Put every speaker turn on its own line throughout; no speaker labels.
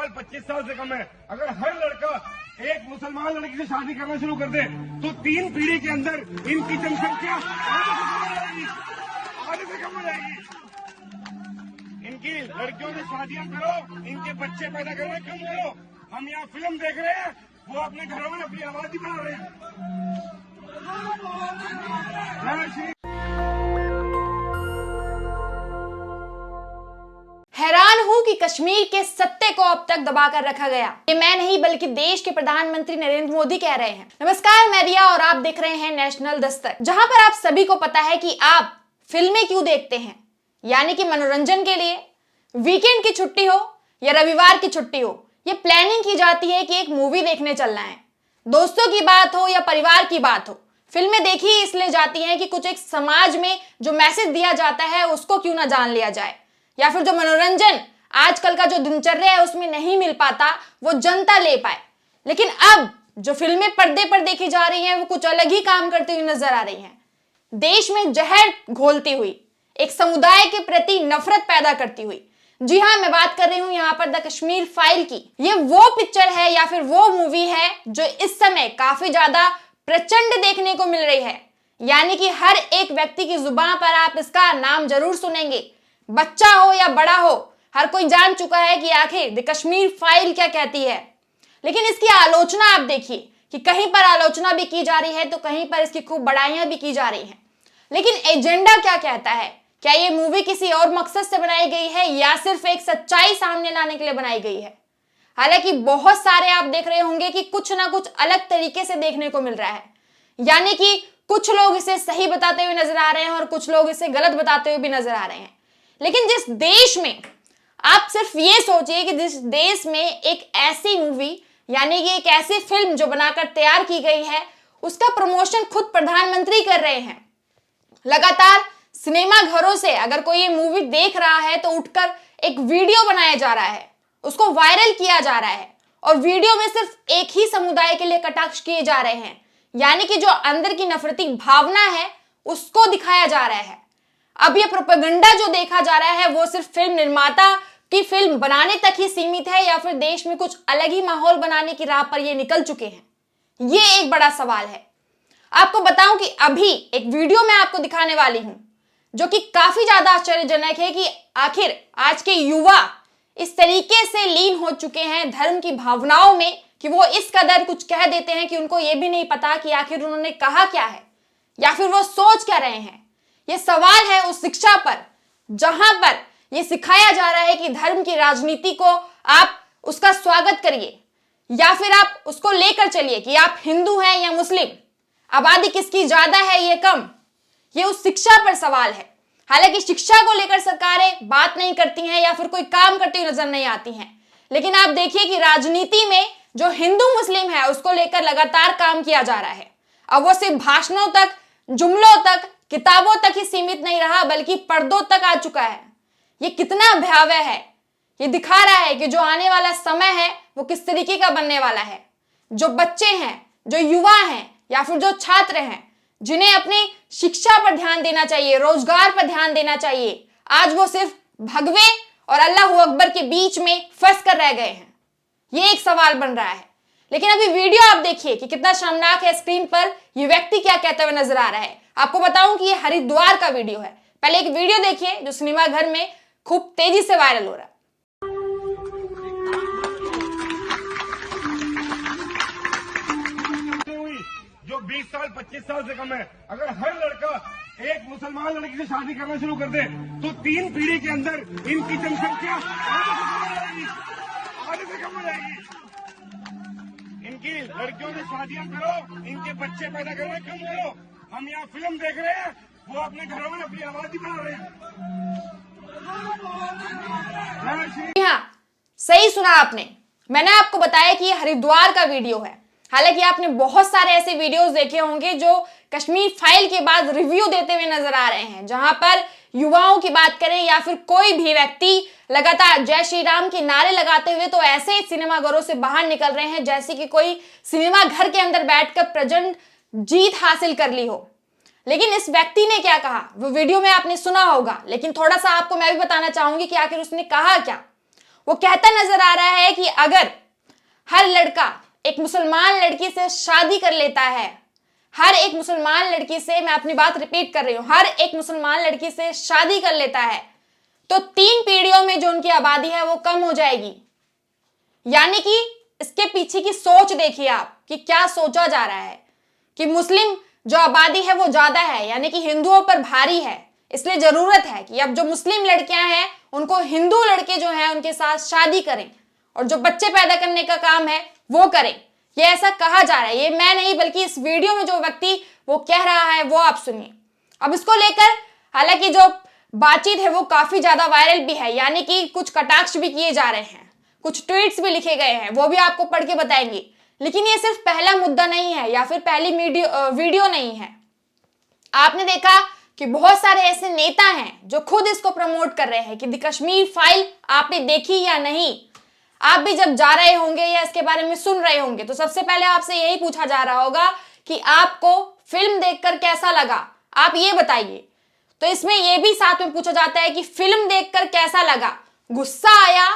साल 25 साल से कम है। अगर हर लड़का एक मुसलमान लड़की से शादी करना शुरू कर दे तो 3 पीढ़ी के अंदर इनकी जनसंख्या आधे से कम हो जाएगी। इनकी लड़कियों से शादियां करो, इनके बच्चे पैदा करना कम करो। हम यहाँ फिल्म देख रहे हैं, वो अपने घरों में अपनी आबादी बना रहे हैं।
हैरान हूं कि कश्मीर के सत्ते को अब तक दबाकर रखा गया। ये मैं नहीं बल्कि देश के प्रधानमंत्री नरेंद्र मोदी कह रहे हैं। नमस्कार, मैं रिया और आप देख रहे हैं नेशनल दस्तक, जहां पर आप सभी को पता है कि आप फिल्में क्यों देखते हैं, यानी कि मनोरंजन के लिए। वीकेंड की छुट्टी हो या रविवार की छुट्टी हो, ये प्लानिंग की जाती है कि एक मूवी देखने चलना है। दोस्तों की बात हो या परिवार की बात हो, फिल्में देखी इसलिए जाती हैं कि कुछ एक समाज में जो मैसेज दिया जाता है उसको क्यों ना जान लिया जाए, या फिर जो मनोरंजन आजकल का जो दिनचर्या है उसमें नहीं मिल पाता वो जनता ले पाए। लेकिन अब जो फिल्में पर्दे पर देखी जा रही हैं वो कुछ अलग ही काम करती हुई नजर आ रही हैं। देश में जहर घोलती हुई, एक समुदाय के प्रति नफरत पैदा करती हुई। जी हाँ, मैं बात कर रही हूं यहाँ पर द कश्मीर फाइल की। ये वो पिक्चर है या फिर वो मूवी है जो इस समय काफी ज्यादा प्रचंड देखने को मिल रही है, यानी कि हर एक व्यक्ति की जुबान पर आप इसका नाम जरूर सुनेंगे। बच्चा हो या बड़ा हो, हर कोई जान चुका है कि आखिर द कश्मीर फाइल क्या कहती है। लेकिन इसकी आलोचना आप देखिए कि कहीं पर आलोचना भी की जा रही है तो कहीं पर इसकी खूब बड़ाइयां भी की जा रही हैं। लेकिन एजेंडा क्या कहता है? क्या ये मूवी किसी और मकसद से बनाई गई है या सिर्फ एक सच्चाई सामने लाने के लिए बनाई गई है? हालांकि बहुत सारे आप देख रहे होंगे कि कुछ ना कुछ अलग तरीके से देखने को मिल रहा है, यानी कि कुछ लोग इसे सही बताते हुए नजर आ रहे हैं और कुछ लोग इसे गलत बताते हुए भी नजर आ रहे हैं। लेकिन जिस देश में, आप सिर्फ ये सोचिए कि जिस देश में एक ऐसी मूवी यानी कि एक ऐसी फिल्म जो बनाकर तैयार की गई है उसका प्रमोशन खुद प्रधानमंत्री कर रहे हैं। लगातार सिनेमा घरों से अगर कोई ये मूवी देख रहा है तो उठकर एक वीडियो बनाया जा रहा है, उसको वायरल किया जा रहा है और वीडियो में सिर्फ एक ही समुदाय के लिए कटाक्ष किए जा रहे हैं, यानी कि जो अंदर की नफरती भावना है उसको दिखाया जा रहा है। अब ये प्रोपेगेंडा जो देखा जा रहा है वो सिर्फ फिल्म निर्माता की फिल्म बनाने तक ही सीमित है या फिर देश में कुछ अलग ही माहौल बनाने की राह पर ये निकल चुके हैं? ये एक बड़ा सवाल है। आपको बताऊं कि अभी एक वीडियो मैं आपको दिखाने वाली हूं जो कि काफी ज्यादा आश्चर्यजनक है कि आखिर आज के युवा इस तरीके से लीन हो चुके हैं धर्म की भावनाओं में कि वो इस कदर कुछ कह देते हैं कि उनको ये भी नहीं पता कि आखिर उन्होंने कहा क्या है या फिर वो सोच क्या रहे हैं। ये सवाल है उस शिक्षा पर जहां पर यह सिखाया जा रहा है कि धर्म की राजनीति को आप उसका स्वागत करिए या फिर आप उसको लेकर चलिए कि आप हिंदू हैं या मुस्लिम, आबादी किसकी ज्यादा है ये कम। ये उस शिक्षा पर सवाल है। हालांकि शिक्षा को लेकर सरकारें बात नहीं करती हैं या फिर कोई काम करती हुई नजर नहीं आती हैं, लेकिन आप देखिए कि राजनीति में जो हिंदू मुस्लिम है उसको लेकर लगातार काम किया जा रहा है। अब वो सिर्फ भाषणों तक, जुमलों तक, किताबों तक ही सीमित नहीं रहा बल्कि पर्दों तक आ चुका है। ये कितना भयावह है। ये दिखा रहा है कि जो आने वाला समय है वो किस तरीके का बनने वाला है। जो बच्चे हैं, जो युवा हैं या फिर जो छात्र हैं जिन्हें अपनी शिक्षा पर ध्यान देना चाहिए, रोजगार पर ध्यान देना चाहिए, आज वो सिर्फ भगवे और अल्लाह अकबर के बीच में फंस कर रह गए हैं। ये एक सवाल बन रहा है। लेकिन अभी वीडियो आप देखिए कि कितना शर्मनाक है। स्क्रीन पर ये व्यक्ति क्या कहते हुए नजर आ रहा है। आपको बताऊं कि ये हरिद्वार का वीडियो है। पहले एक वीडियो देखिए जो सिनेमा घर में खूब तेजी से वायरल हो रहा है।
जो 20 साल 25 साल से कम है, अगर हर लड़का एक मुसलमान लड़की से शादी करना शुरू कर दे तो 3 पीढ़ी के अंदर इनकी जनसंख्या आधे से कम हो जाएगी। इनकी लड़कियों से शादियां करो, इनके बच्चे पैदा करना कम करो। हम यहाँ फिल्म देख रहे हैं, वो अपने घरों में अपनी आबादी बना रहे हैं।
हाँ, सही सुना आपने। मैंने आपको बताया कि ये हरिद्वार का वीडियो है। हालांकि आपने बहुत सारे ऐसे वीडियोस देखे होंगे जो कश्मीर फाइल के बाद रिव्यू देते हुए नजर आ रहे हैं, जहां पर युवाओं की बात करें या फिर कोई भी व्यक्ति लगातार जय श्री राम के नारे लगाते हुए तो ऐसे सिनेमा घरों से बाहर निकल रहे हैं जैसे कि कोई सिनेमा घर के अंदर बैठकर प्रचंड जीत हासिल कर ली हो। लेकिन इस व्यक्ति ने क्या कहा वो वीडियो में आपने सुना होगा, लेकिन थोड़ा सा आपको मैं भी बताना चाहूंगी कि आखिर उसने कहा क्या। वो कहता नजर आ रहा है कि अगर हर लड़का एक मुसलमान लड़की से शादी कर लेता है, हर एक मुसलमान लड़की से, मैं अपनी बात रिपीट कर रही हूं, हर एक मुसलमान लड़की से शादी कर लेता है तो 3 पीढ़ियों में जो उनकी आबादी है वो कम हो जाएगी। यानी कि इसके पीछे की सोच देखिए आप कि क्या सोचा जा रहा है कि मुस्लिम जो आबादी है वो ज्यादा है, यानी कि हिंदुओं पर भारी है, इसलिए जरूरत है कि अब जो मुस्लिम लड़कियां हैं उनको हिंदू लड़के जो हैं उनके साथ शादी करें और जो बच्चे पैदा करने का काम है वो करें। ये ऐसा कहा जा रहा है, ये मैं नहीं बल्कि इस वीडियो में जो व्यक्ति वो कह रहा है वो आप सुनिए। अब इसको लेकर हालांकि जो बातचीत है वो काफी ज्यादा वायरल भी है, यानी कि कुछ कटाक्ष भी किए जा रहे हैं, कुछ ट्वीट्स भी लिखे गए हैं, वो भी आपको पढ़ के बताएंगे। लेकिन ये सिर्फ पहला मुद्दा नहीं है या फिर पहली वीडियो नहीं है। आपने देखा कि बहुत सारे ऐसे नेता हैं जो खुद इसको प्रमोट कर रहे हैं कि द कश्मीर फाइल आपने देखी या नहीं। आप भी जब जा रहे होंगे या इसके बारे में सुन रहे होंगे तो सबसे पहले आपसे यही पूछा जा रहा होगा कि आपको फिल्म देखकर कैसा लगा, आप ये बताइए। तो इसमें यह भी साथ में पूछा जाता है कि फिल्म देखकर कैसा लगा, गुस्सा आया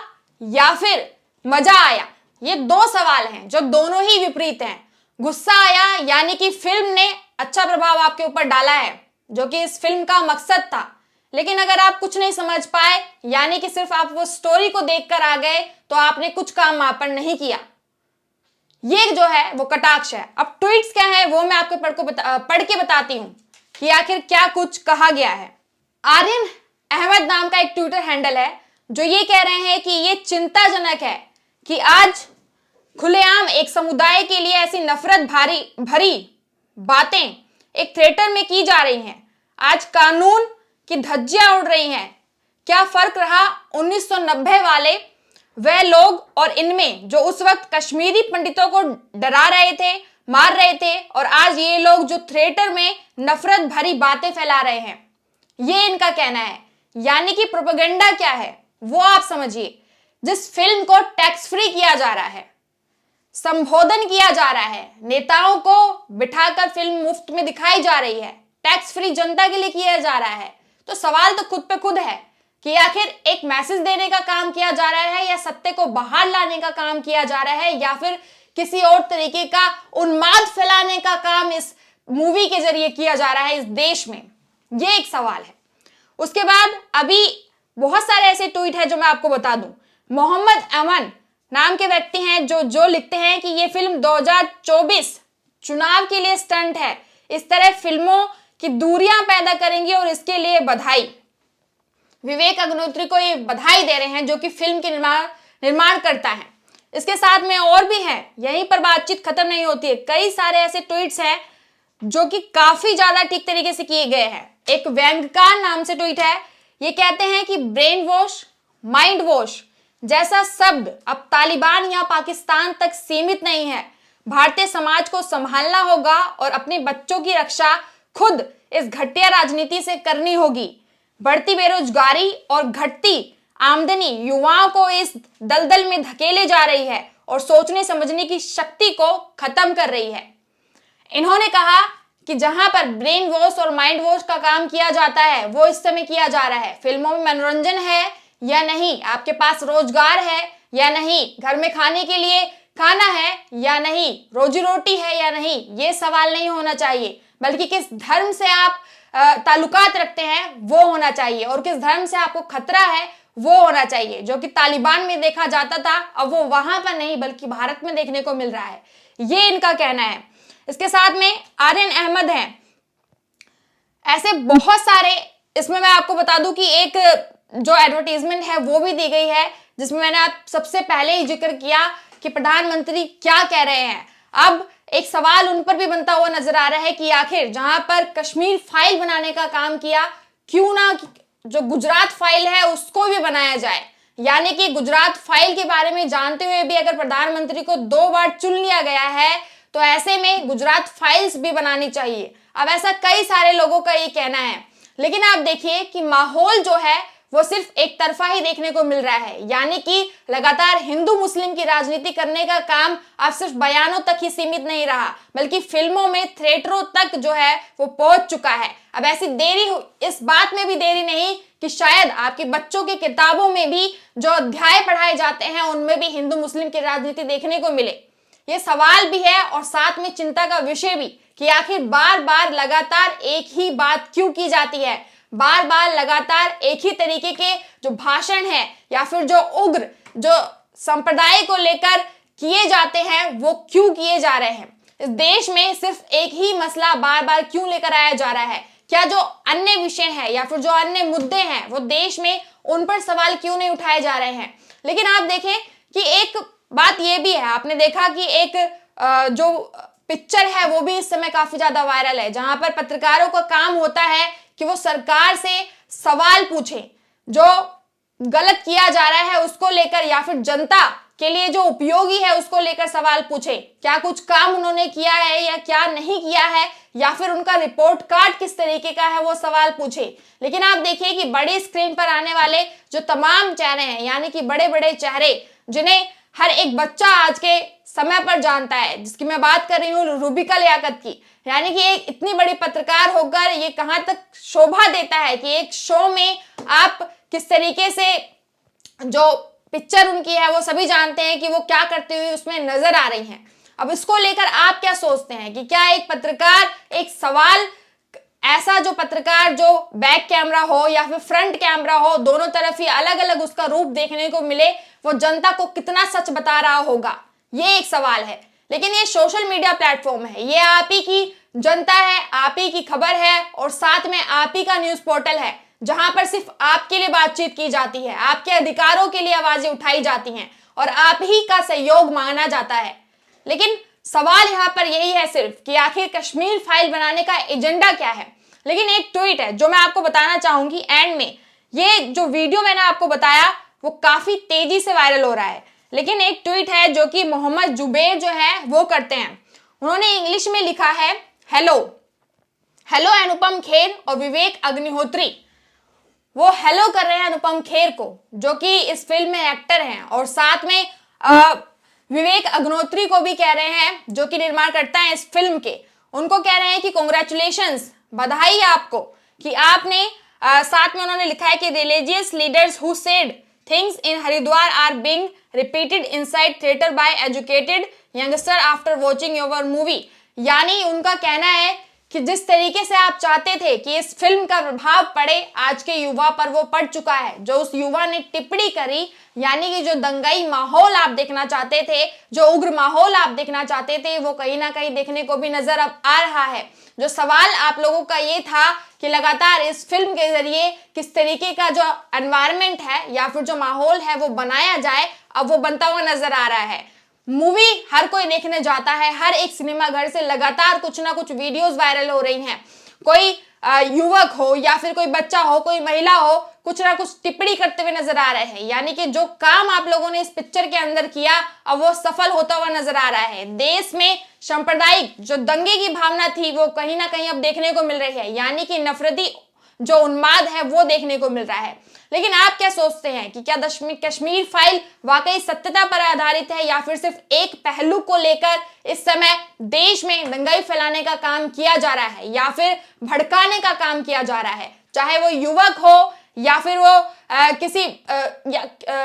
या फिर मजा आया। ये 2 सवाल हैं जो दोनों ही विपरीत हैं। गुस्सा आया यानी कि फिल्म ने अच्छा प्रभाव आपके ऊपर डाला है, जो कि इस फिल्म का मकसद था। लेकिन अगर आप कुछ नहीं समझ पाए यानी कि सिर्फ आप वो स्टोरी को देखकर आ गए तो आपने कुछ काम वहां पर नहीं किया। ये जो है वो कटाक्ष है। अब ट्वीट्स क्या है वो मैं आपको पढ़ के बताती हूं कि आखिर क्या कुछ कहा गया है। आर्यन अहमद नाम का एक ट्विटर हैंडल है जो ये कह रहे हैं कि ये चिंताजनक है कि आज खुलेआम एक समुदाय के लिए ऐसी नफरत भरी बातें एक थिएटर में की जा रही हैं। आज कानून की धज्जियां उड़ रही हैं। क्या फर्क रहा 1990 वाले वह लोग और इनमें जो उस वक्त कश्मीरी पंडितों को डरा रहे थे, मार रहे थे, और आज ये लोग जो थिएटर में नफरत भरी बातें फैला रहे हैं। ये इनका कहना है। यानी कि प्रोपेगेंडा क्या है वो आप समझिए। जिस फिल्म को टैक्स फ्री किया जा रहा है, संबोधन किया जा रहा है, नेताओं को बिठाकर फिल्म मुफ्त में दिखाई जा रही है, टैक्स फ्री जनता के लिए किया जा रहा है, तो सवाल तो खुद पे खुद है कि आखिर एक मैसेज देने का काम किया जा रहा है या सत्य को बाहर लाने का काम किया जा रहा है या फिर किसी और तरीके का उन्माद फैलाने का काम इस मूवी के जरिए किया जा रहा है इस देश में। ये एक सवाल है। उसके बाद अभी बहुत सारे ऐसे ट्वीट है जो मैं आपको बता दूं। मोहम्मद अमन नाम के व्यक्ति हैं जो लिखते हैं कि ये फिल्म 2024 चुनाव के लिए स्टंट है, इस तरह फिल्मों की दूरियां पैदा करेंगी और इसके लिए बधाई। विवेक अग्निहोत्री को ये बधाई दे रहे हैं जो कि फिल्म के निर्माण करता है। इसके साथ में और भी हैं, यहीं पर बातचीत खत्म नहीं होती है। कई सारे ऐसे ट्वीट्स हैं जो कि काफी ज्यादा ठीक तरीके से किए गए हैं। एक व्यंगकार नाम से ट्वीट है, ये कहते हैं कि ब्रेन वॉश, माइंड वॉश जैसा शब्द अब तालिबान या पाकिस्तान तक सीमित नहीं है। भारतीय समाज को संभालना होगा और अपने बच्चों की रक्षा खुद इस घटिया राजनीति से करनी होगी। बढ़ती बेरोजगारी और घटती आमदनी युवाओं को इस दलदल में धकेले जा रही है और सोचने समझने की शक्ति को खत्म कर रही है। इन्होंने कहा कि जहां पर ब्रेन वॉश और माइंड वॉश का काम किया जाता है वो इस समय किया जा रहा है। फिल्मों में मनोरंजन है या नहीं, आपके पास रोजगार है या नहीं, घर में खाने के लिए खाना है या नहीं, रोजी रोटी है या नहीं, ये सवाल नहीं होना चाहिए, बल्कि किस धर्म से आप ताल्लुकात रखते हैं वो होना चाहिए और किस धर्म से आपको खतरा है वो होना चाहिए। जो कि तालिबान में देखा जाता था, अब वो वहां पर नहीं बल्कि भारत में देखने को मिल रहा है। ये इनका कहना है। इसके साथ में आर्यन अहमद हैं। ऐसे बहुत सारे, इसमें मैं आपको बता दूं कि एक जो एडवर्टीजमेंट है वो भी दी गई है जिसमें मैंने आप सबसे पहले ही जिक्र किया कि प्रधानमंत्री क्या कह रहे हैं। अब एक सवाल उन पर भी बनता हुआ नजर आ रहा है कि आखिर जहां पर कश्मीर फाइल बनाने का काम किया, क्यों ना जो गुजरात फाइल है उसको भी बनाया जाए। यानी कि गुजरात फाइल के बारे में जानते हुए भी अगर प्रधानमंत्री को 2 बार चुन लिया गया है तो ऐसे में गुजरात फाइल्स भी बनानी चाहिए। अब ऐसा कई सारे लोगों का ये कहना है। लेकिन आप देखिए कि माहौल जो है वो सिर्फ एक तरफा ही देखने को मिल रहा है, यानी कि लगातार हिंदू मुस्लिम की राजनीति करने का काम अब सिर्फ बयानों तक ही सीमित नहीं रहा, बल्कि फिल्मों में, थिएटरों तक जो है वो पहुंच चुका है। अब ऐसी इस बात में भी देरी नहीं कि शायद आपके बच्चों की किताबों में भी जो अध्याय पढ़ाए जाते हैं उनमें भी हिंदू मुस्लिम की राजनीति देखने को मिले। ये सवाल भी है और साथ में चिंता का विषय भी कि आखिर बार बार लगातार एक ही बात क्यों की जाती है, बार बार लगातार एक ही तरीके के जो भाषण है या फिर जो उग्र जो संप्रदाय को लेकर किए जाते हैं वो क्यों किए जा रहे हैं। इस देश में सिर्फ एक ही मसला बार बार क्यों लेकर आया जा रहा है? क्या जो अन्य विषय है या फिर जो अन्य मुद्दे हैं वो देश में उन पर सवाल क्यों नहीं उठाए जा रहे हैं? लेकिन आप देखें कि एक बात ये भी है, आपने देखा कि एक जो पिक्चर है वो भी इस समय काफी ज्यादा वायरल है, जहां पर पत्रकारों का काम होता है कि वो सरकार से सवाल पूछे, जो गलत किया जा रहा है उसको लेकर या फिर जनता के लिए जो उपयोगी है उसको लेकर सवाल पूछे। क्या कुछ काम उन्होंने किया है या क्या नहीं किया है, या फिर उनका रिपोर्ट कार्ड किस तरीके का है वो सवाल पूछे। लेकिन आप देखिए कि बड़ी स्क्रीन पर आने वाले जो तमाम चेहरे हैं, यानी कि बड़े बड़े चेहरे जिन्हें हर एक बच्चा आज के समय पर जानता है, जिसकी मैं बात कर रही हूँ रूबिका लियाकत की, यानी कि एक इतनी बड़ी पत्रकार होकर ये कहां तक शोभा देता है कि एक शो में आप किस तरीके से जो पिक्चर उनकी है वो सभी जानते हैं कि वो क्या करते हुए उसमें नजर आ रही हैं। अब इसको लेकर आप क्या सोचते हैं कि क्या एक पत्रकार, एक सवाल, ऐसा जो पत्रकार जो बैक कैमरा हो या फिर फ्रंट कैमरा हो, दोनों तरफ ही अलग अलग उसका रूप देखने को मिले, वो जनता को कितना सच बता रहा होगा, ये एक सवाल है। लेकिन ये सोशल मीडिया प्लेटफॉर्म है, ये आप ही की जनता है, आप ही की खबर है और साथ में आप ही का न्यूज पोर्टल है, जहां पर सिर्फ आपके लिए बातचीत की जाती है, आपके अधिकारों के लिए आवाजें उठाई जाती हैं और आप ही का सहयोग मांगा जाता है। लेकिन सवाल यहाँ पर यही है सिर्फ कि आखिर कश्मीर फाइल बनाने का एजेंडा क्या है। लेकिन एक ट्वीट है जो मैं आपको बताना चाहूंगी एंड में, ये जो वीडियो मैंने आपको बताया वो काफी तेजी से वायरल हो रहा है, लेकिन एक ट्वीट है जो कि मोहम्मद जुबैर जो है वो करते हैं। उन्होंने इंग्लिश में लिखा है हेलो अनुपम खेर और विवेक अग्निहोत्री। वो हेलो कर रहे हैं अनुपम खेर को, जो कि इस फिल्म में एक्टर हैं, और साथ में विवेक अग्निहोत्री को भी कह रहे हैं जो कि निर्माणकर्ता हैं इस फिल्म के। उनको कह रहे हैं कि कांग्रेचुलेशंस, बधाई आपको कि आपने साथ में उन्होंने लिखा है कि religious leaders who said things in Haridwar are being repeated inside theatre by educated youngster after watching your movie. यानी उनका कहना है कि जिस तरीके से आप चाहते थे कि इस फिल्म का प्रभाव पड़े आज के युवा पर, वो पड़ चुका है। जो उस युवा ने टिप्पणी करी, यानी कि जो दंगाई माहौल आप देखना चाहते थे, जो उग्र माहौल आप देखना चाहते थे, वो कहीं ना कहीं देखने को भी नजर अब आ रहा है। जो सवाल आप लोगों का ये था कि लगातार इस फिल्म के जरिए किस तरीके का जो एनवायरनमेंट है या फिर जो माहौल है वो बनाया जाए, अब वो बनता हुआ नजर आ रहा है। मूवी हर कोई देखने जाता है, हर एक सिनेमा घर से लगातार कुछ ना कुछ वीडियोस वायरल हो रही हैं। कोई युवक हो या फिर कोई बच्चा हो, कोई महिला हो, कुछ ना कुछ टिप्पणी करते हुए नजर आ रहे हैं। यानी कि जो काम आप लोगों ने इस पिक्चर के अंदर किया अब वो सफल होता हुआ नजर आ रहा है। देश में सांप्रदायिक जो दंगे की भावना थी वो कहीं ना कहीं अब देखने को मिल रही है, यानी कि नफरती जो उन्माद है वो देखने को मिल रहा है। लेकिन आप क्या सोचते हैं कि क्या कश्मीर फाइल वाकई सत्यता पर आधारित है या फिर सिर्फ एक पहलू को लेकर इस समय देश में दंगाई फैलाने का काम किया जा रहा है या फिर भड़काने का काम किया जा रहा है? चाहे वो युवक हो या फिर वो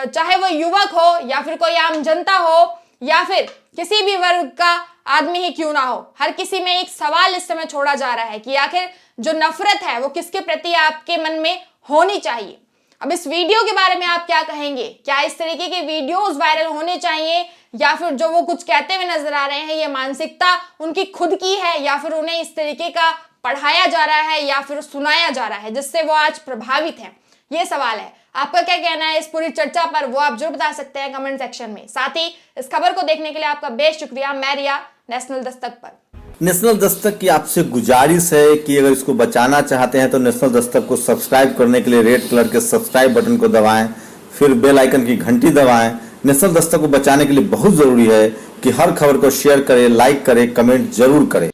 चाहे वो युवक हो या फिर कोई आम जनता हो या फिर किसी भी वर्ग का आदमी ही क्यों ना हो, हर किसी में एक सवाल इस समय छोड़ा जा रहा है कि आखिर जो नफरत है वो किसके प्रति आपके मन में होनी चाहिए। अब इस वीडियो के बारे में आप क्या कहेंगे? क्या इस तरीके के वीडियोस वायरल होने चाहिए या फिर जो वो कुछ कहते हुए नजर आ रहे हैं ये मानसिकता उनकी खुद की है या फिर उन्हें इस तरीके का पढ़ाया जा रहा है या फिर सुनाया जा रहा है जिससे वो आज प्रभावित है? ये सवाल है। आपका क्या कहना है इस पूरी चर्चा पर, वो आप जरूर बता सकते हैं कमेंट सेक्शन में। साथ ही इस खबर को देखने के लिए आपका बेहद शुक्रिया। मैं रिया, नेशनल दस्तक पर।
नेशनल दस्तक की आपसे गुजारिश है कि अगर इसको बचाना चाहते हैं तो नेशनल दस्तक को सब्सक्राइब करने के लिए रेड कलर के सब्सक्राइब बटन को दबाएं, फिर बेल आइकन की घंटी दबाएं। नेशनल दस्तक को बचाने के लिए बहुत जरूरी है कि हर खबर को शेयर करें, लाइक करें, कमेंट जरूर करें।